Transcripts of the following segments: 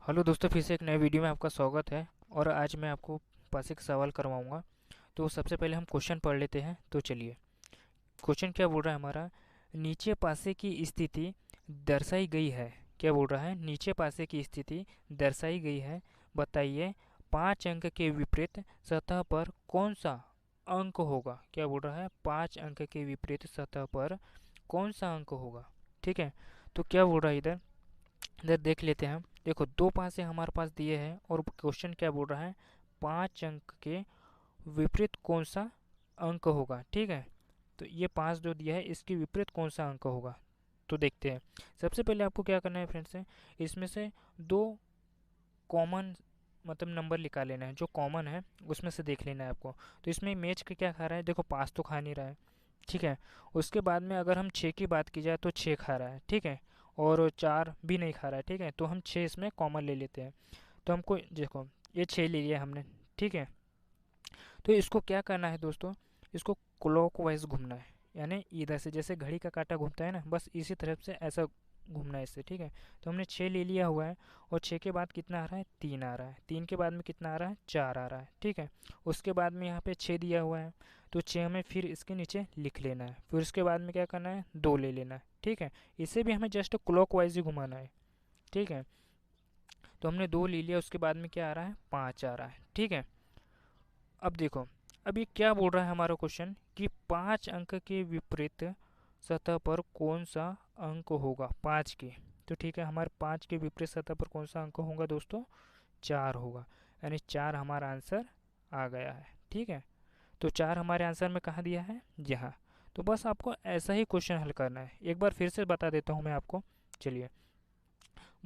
Hello दोस्तों, फिर से एक नए वीडियो में आपका स्वागत है। और आज मैं आपको पास एक सवाल करवाऊंगा। तो सबसे पहले हम क्वेश्चन पढ़ लेते हैं। तो चलिए, क्वेश्चन क्या बोल रहा है हमारा। नीचे पासे की स्थिति दर्शाई गई है। क्या बोल रहा है? नीचे पासे की स्थिति दर्शाई गई है। बताइए, 5 अंक के विपरीत सतह पर कौन सा अंक होगा। क्या बोल रहा है? 5 अंक के विपरीत सतह पर कौन सा अंक होगा। ठीक है। तो क्या बोल रहा है इधर, इधर देख लेते हैं हम। देखो, दो पासे हमारे पास दिए हैं और क्वेश्चन क्या बोल रहा है, 5 अंक के विपरीत कौन सा अंक होगा। ठीक है। तो ये 5 जो दिया है, इसके विपरीत कौन सा अंक होगा। तो देखते हैं। सबसे पहले आपको क्या करना है फ्रेंड्स है, इसमें से दो कॉमन मतलब नंबर निकाल लेना है। जो कॉमन है उसमें से देख लेना है आपको। तो इसमें मैच का क्या खा रहा है, देखो 5 तो खा नहीं रहा है। ठीक है। उसके बाद में अगर हम 6 की बात की जाए तो 6 खा रहा है। ठीक है। और 4 भी नहीं खा रहा है। ठीक है। तो हम 6 इसमें कॉमन ले लेते हैं। तो हमको देखो, ये 6 ले लिया हमने। ठीक है। तो इसको क्या करना है दोस्तों, इसको क्लॉकवाइज घूमना है। यानी इधर से जैसे घड़ी का कांटा घूमता है ना, बस इसी तरफ से ऐसा घूमना है इससे। ठीक है। तो हमने 6 ले लिया हुआ है। और 6 के बाद कितना आ रहा है, 3 आ रहा है। 3 के बाद में कितना आ रहा है, 4 आ रहा है। ठीक है। उसके बाद में यहाँ पे 6 दिया हुआ है। तो 6 हमें फिर इसके नीचे लिख लेना है। फिर उसके बाद में क्या करना है, 2 ले लेना है। ठीक है। इसे भी हमें जस्ट क्लॉकवाइज ही घुमाना है। ठीक है। तो हमने 2 ले लिया, उसके बाद में क्या आ रहा है, 5 आ रहा है। ठीक है। अब देखो, अब ये क्या बोल रहा है हमारा क्वेश्चन कि 5 अंक के विपरीत सतह पर कौन सा अंक होगा, 5 के। तो ठीक है, हमारे 5 के विपरीत सतह पर कौन सा अंक होगा दोस्तों, 4 होगा। यानी 4 हमारा आंसर आ गया है। ठीक है। तो 4 हमारे आंसर में कहाँ दिया है, यहाँ। तो बस आपको ऐसा ही क्वेश्चन हल करना है। एक बार फिर से बता देता हूँ मैं आपको। चलिए,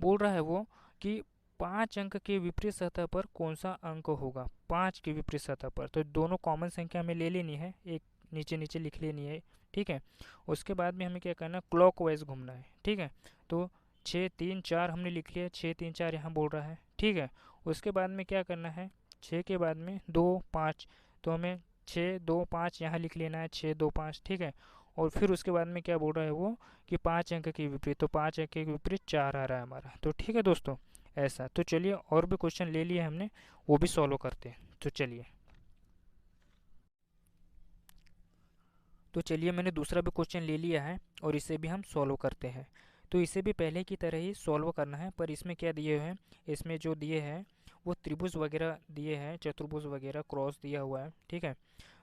बोल रहा है वो कि 5 अंक के विपरीत सतह पर कौन सा अंक होगा, 5 के विपरीत सतह पर। तो दोनों कॉमन संख्या हमें ले लेनी है, एक नीचे नीचे लिख लेनी है। ठीक है। उसके बाद में हमें क्या करना है, क्लॉकवाइज घूमना है। ठीक है। तो 6 3 4 हमने लिख लिया, 6 3 4 यहाँ बोल रहा है। ठीक है। उसके बाद में क्या करना है, 6 के बाद में 2 5, तो हमें 6 2 5 यहाँ लिख लेना है, 6 2 5। ठीक है। और फिर उसके बाद में क्या बोल रहा है वो कि 5 अंक के विपरीत, तो 5 अंक के विपरीत 4 आ रहा है हमारा। तो ठीक है दोस्तों, ऐसा। तो चलिए, और भी क्वेश्चन ले लिए हमने, वो भी सॉल्व करते हैं। तो चलिए, मैंने दूसरा भी क्वेश्चन ले लिया है और इसे भी हम सॉल्व करते हैं। तो इसे भी पहले की तरह ही सॉल्व करना है, पर इसमें क्या दिए हैं, इसमें जो दिए हैं वो त्रिभुज वगैरह दिए हैं, चतुर्भुज वगैरह क्रॉस दिया हुआ है। ठीक है।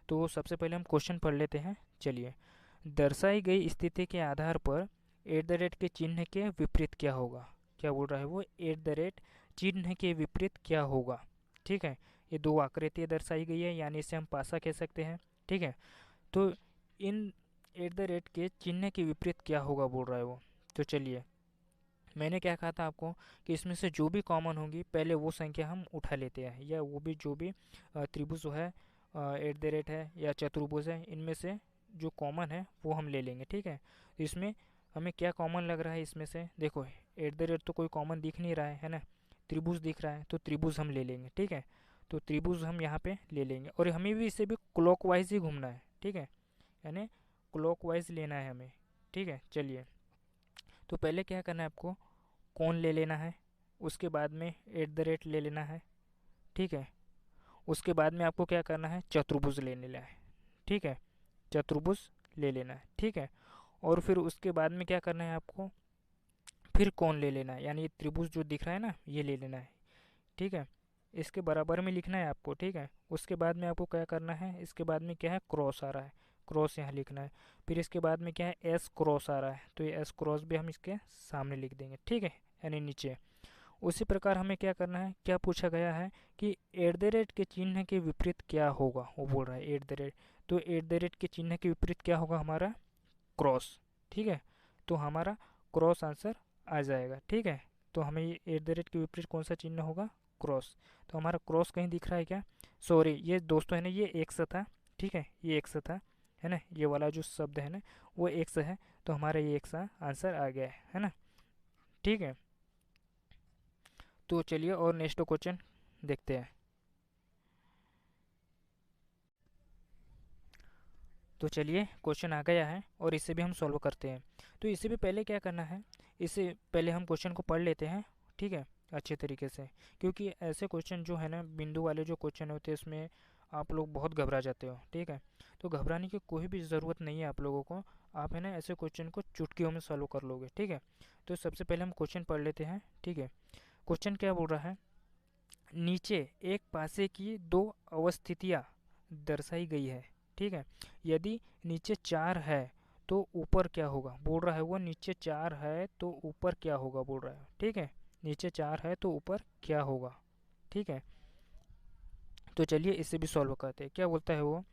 तो सबसे पहले हम क्वेश्चन पढ़ लेते हैं। चलिए, दर्शाई गई स्थिति के आधार पर एट द रेट के चिन्ह के विपरीत क्या होगा। क्या बोल रहा है वो, एट द रेट चिन्ह के विपरीत क्या होगा। ठीक है। ये दो आकृतियाँ दर्शाई गई है, यानी इसे हम पासा कह सकते हैं। ठीक है। तो इन एट द रेट के चिन्ह के विपरीत क्या होगा बोल रहा है वो। तो चलिए, मैंने क्या कहा था आपको कि इसमें से जो भी कॉमन होंगी पहले वो संख्या हम उठा लेते हैं, या वो भी जो भी त्रिभुज है, एट द रेट है या चतुर्भुज है, इनमें से जो कॉमन है वो हम ले लेंगे। ठीक है। तो इसमें हमें क्या कॉमन लग रहा है, इसमें से देखो एट द रेट तो कोई कॉमन दिख नहीं रहा है ना। त्रिभुज दिख रहा है, तो त्रिभुज हम ले लेंगे। ठीक है। तो त्रिभुज हम यहाँ पे ले लेंगे, और हमें भी इसे भी क्लॉकवाइज ही घूमना है। ठीक है। यानी क्लॉकवाइज लेना है हमें। ठीक है। चलिए, तो पहले क्या करना है आपको, कौन ले लेना है। उसके बाद में एट द रेट ले लेना है। ठीक है। उसके बाद में आपको क्या करना है, चतुर्भुज ले लेना है। ठीक है। चतुर्भुज ले लेना है। ठीक है। और फिर उसके बाद में क्या करना है आपको, फिर कौन ले लेना है, यानी ये त्रिभुज जो दिख रहा है ना, ये ले लेना है। ठीक है। इसके बराबर में लिखना है आपको। ठीक है। उसके बाद में आपको क्या करना है, इसके बाद में क्या है, क्रॉस आ रहा है, क्रॉस यहाँ लिखना है। फिर इसके बाद में क्या है, एस क्रॉस आ रहा है, तो ये एस क्रॉस भी हम इसके सामने लिख देंगे। ठीक है। यानी नीचे। उसी प्रकार हमें क्या करना है, क्या पूछा गया है कि एट द रेट के चिन्ह के विपरीत क्या होगा, वो बोल रहा है एट द रेट। तो एट द रेट के चिन्ह के विपरीत क्या होगा हमारा, क्रॉस। ठीक है। तो हमारा क्रॉस आंसर आ जाएगा। ठीक है। तो हमें ये एट द रेट के विपरीत कौन सा चिन्ह होगा, क्रॉस। तो हमारा क्रॉस कहीं दिख रहा है क्या, सॉरी ये दोस्तों है ना, ये एक्स था। ठीक है, ये एक्स था, है ना, ये वाला जो शब्द है ना वो एक्स है। तो हमारा ये एक्स आंसर आ गया है ना। ठीक है। तो चलिए, और नेक्स्ट क्वेश्चन देखते हैं। तो चलिए, क्वेश्चन आ गया है और इसे भी हम सॉल्व करते हैं। तो इसे भी पहले क्या करना है, इसे पहले हम क्वेश्चन को पढ़ लेते हैं। ठीक है। अच्छे तरीके से, क्योंकि ऐसे क्वेश्चन जो है ना, बिंदु वाले जो क्वेश्चन होते हैं इसमें आप लोग बहुत घबरा जाते हो, ठीक है। तो घबराने की कोई भी ज़रूरत नहीं है आप लोगों को। आप है ना ऐसे क्वेश्चन को चुटकियों में सॉल्व कर लोगे, ठीक है। तो सबसे पहले हम क्वेश्चन पढ़ लेते हैं, ठीक है। क्वेश्चन क्या बोल रहा है, नीचे एक पासे की दो अवस्थितियाँ दर्शाई गई है, ठीक है। यदि नीचे 4 है तो ऊपर क्या होगा बोल रहा है वो, नीचे 4 है तो ऊपर क्या होगा बोल रहा है, ठीक है। नीचे 4 है तो ऊपर क्या होगा, ठीक है। तो चलिए इसे भी सॉल्व करते हैं। क्या बोलता है वो,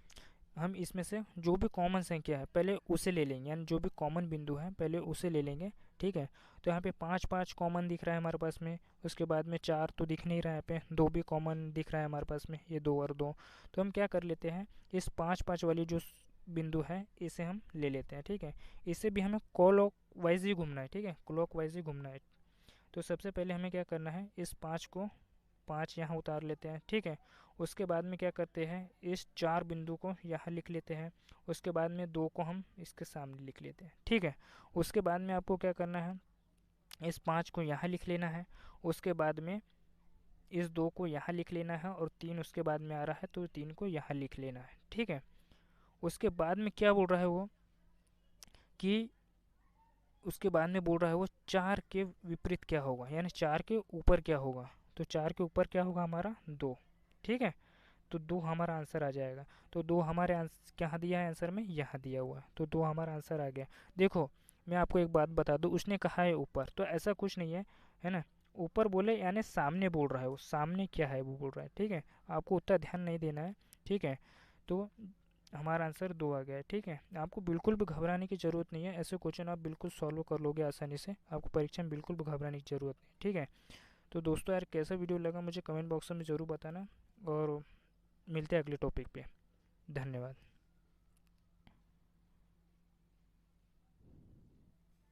हम इसमें से जो भी कॉमन संख्या है पहले उसे ले लेंगे, यानी जो भी कॉमन बिंदु है पहले उसे ले लेंगे, ठीक है। तो यहाँ पे 5 5 कॉमन दिख रहा है हमारे पास में, उसके बाद में 4 तो दिख नहीं रहा है, यहाँ पे 2 भी कॉमन दिख रहा है हमारे पास में, ये 2 और 2। तो हम क्या कर लेते हैं, इस 5 5 वाली जो बिंदु है इसे हम ले लेते हैं, ठीक है। इसे भी हमें क्लॉक वाइज ही घूमना है, ठीक है, क्लॉक वाइज ही घूमना है। तो सबसे पहले हमें क्या करना है, इस 5 को 5 यहाँ उतार लेते हैं, ठीक है। उसके बाद में क्या करते हैं, इस 4 बिंदु को यहाँ लिख लेते हैं। उसके बाद में 2 को हम इसके सामने लिख लेते हैं, ठीक है। उसके बाद में आपको क्या करना है, इस 5 को यहाँ लिख लेना है। उसके बाद में इस 2 को यहाँ लिख लेना है, और 3 उसके बाद में आ रहा है तो 3 को यहाँ लिख लेना है, ठीक है। उसके बाद में क्या बोल रहा है वो, कि उसके बाद में बोल रहा है वो 4 के विपरीत क्या होगा, यानी 4 के ऊपर क्या होगा। तो 4 के ऊपर क्या होगा हमारा 2, ठीक है। तो 2 हमारा आंसर आ जाएगा। तो 2 हमारे आंसर कहाँ दिया है, आंसर में यहाँ दिया हुआ है, तो 2 हमारा आंसर आ गया। देखो मैं आपको एक बात बता दूँ, उसने कहा है ऊपर, तो ऐसा कुछ नहीं है ना। ऊपर बोले यानी सामने बोल रहा है वो, सामने क्या है वो बोल रहा है, ठीक है। आपको उतना ध्यान नहीं देना है, ठीक है। तो हमारा आंसर 2 आ गया है, ठीक है। आपको बिल्कुल भी घबराने की ज़रूरत नहीं है, ऐसे क्वेश्चन आप बिल्कुल सॉल्व कर लोगे आसानी से, आपको परीक्षा में बिल्कुल भी घबराने की ज़रूरत नहीं, ठीक है। तो दोस्तों यार कैसा वीडियो लगा मुझे कमेंट बॉक्स में ज़रूर बताना, और मिलते हैं अगले टॉपिक पे। धन्यवाद।